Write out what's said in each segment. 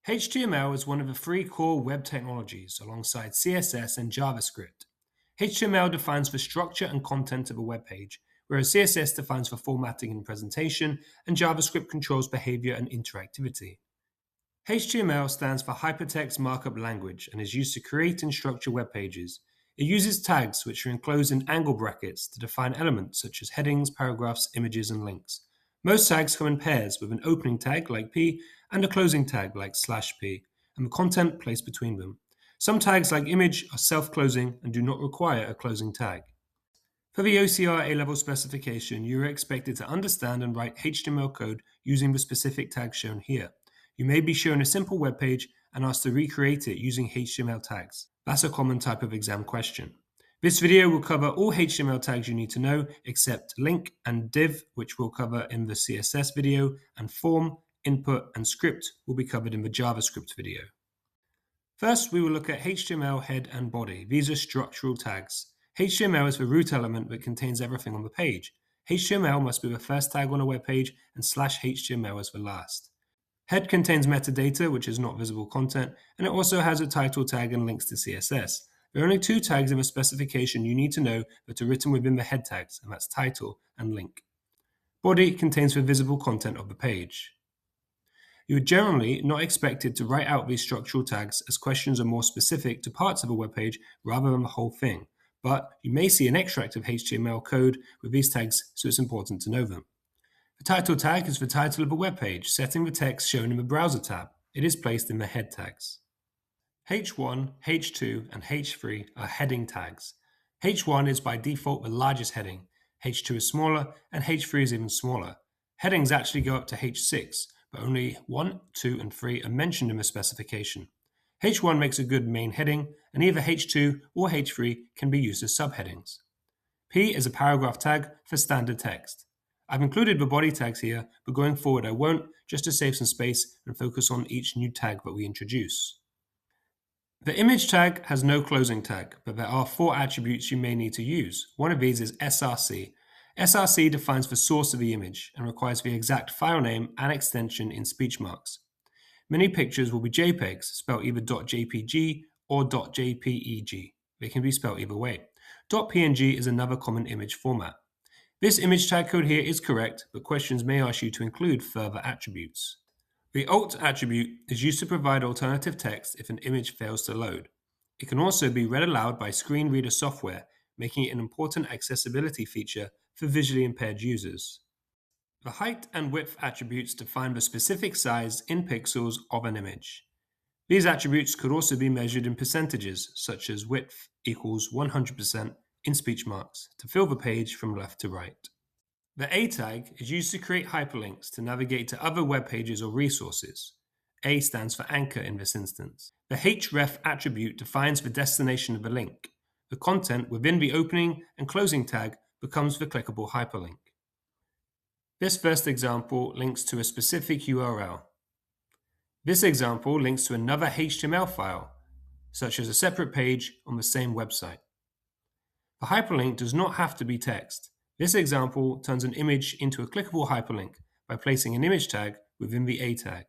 HTML is one of the three core web technologies alongside CSS and JavaScript. HTML defines the structure and content of a web page, whereas CSS defines the formatting and presentation, and JavaScript controls behavior and interactivity. HTML stands for Hypertext Markup Language and is used to create and structure web pages. It uses tags which are enclosed in angle brackets to define elements such as headings, paragraphs, images, and links. Most tags come in pairs with an opening tag like P and a closing tag like /P, and the content placed between them. Some tags like image are self-closing and do not require a closing tag. For the OCR A-level specification, you are expected to understand and write HTML code using the specific tags shown here. You may be shown a simple web page and asked to recreate it using HTML tags. That's a common type of exam question. This video will cover all HTML tags you need to know except link and div, which we'll cover in the CSS video, and form, input, and script will be covered in the JavaScript video. First, we will look at HTML head and body. These are structural tags. HTML is the root element that contains everything on the page. HTML must be the first tag on a web page and /HTML is the last. Head contains metadata, which is not visible content, and it also has a title tag and links to CSS. There are only two tags in the specification you need to know that are written within the head tags, and that's title and link. Body contains the visible content of the page. You are generally not expected to write out these structural tags as questions are more specific to parts of a web page rather than the whole thing, but you may see an extract of HTML code with these tags, so it's important to know them. The title tag is the title of a web page, setting the text shown in the browser tab. It is placed in the head tags. H1, H2, and H3 are heading tags. H1 is by default the largest heading, H2 is smaller, and H3 is even smaller. Headings actually go up to H6, but only 1, 2, and 3 are mentioned in the specification. H1 makes a good main heading, and either H2 or H3 can be used as subheadings. P is a paragraph tag for standard text. I've included the body tags here, but going forward I won't, just to save some space and focus on each new tag that we introduce. The image tag has no closing tag, but there are 4 attributes you may need to use. One of these is src. src defines the source of the image and requires the exact file name and extension in speech marks. Many pictures will be JPEGs, spelled either .jpg or .jpeg. They can be spelled either way. .png is another common image format. This image tag code here is correct, but questions may ask you to include further attributes. The alt attribute is used to provide alternative text if an image fails to load. It can also be read aloud by screen reader software, making it an important accessibility feature for visually impaired users. The height and width attributes define the specific size in pixels of an image. These attributes could also be measured in percentages, such as width equals 100% in speech marks, to fill the page from left to right. The A tag is used to create hyperlinks to navigate to other web pages or resources. A stands for anchor in this instance. The href attribute defines the destination of the link. The content within the opening and closing tag becomes the clickable hyperlink. This first example links to a specific URL. This example links to another HTML file, such as a separate page on the same website. The hyperlink does not have to be text. This example turns an image into a clickable hyperlink by placing an image tag within the A tag.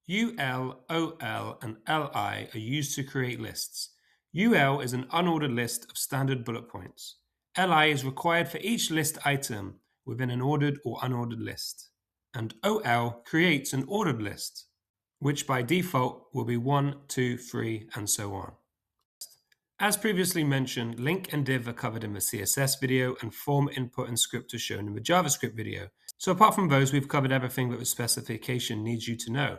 UL, OL, and LI are used to create lists. UL is an unordered list of standard bullet points. LI is required for each list item within an ordered or unordered list. And OL creates an ordered list, which by default will be 1, 2, 3, and so on. As previously mentioned, link and div are covered in the CSS video, and form, input, and script are shown in the JavaScript video. So apart from those, we've covered everything that the specification needs you to know.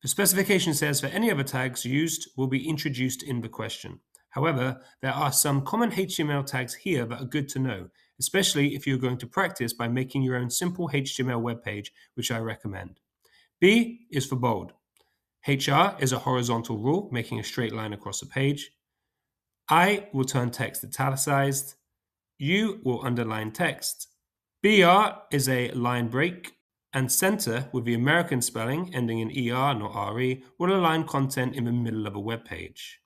The specification says that any other tags used will be introduced in the question. However, there are some common HTML tags here that are good to know, especially if you're going to practice by making your own simple HTML web page, which I recommend. B is for bold. HR is a horizontal rule, making a straight line across a page. I will turn text italicized. U will underline text. BR is a line break. And center, with the American spelling ending in ER, not RE, will align content in the middle of a web page.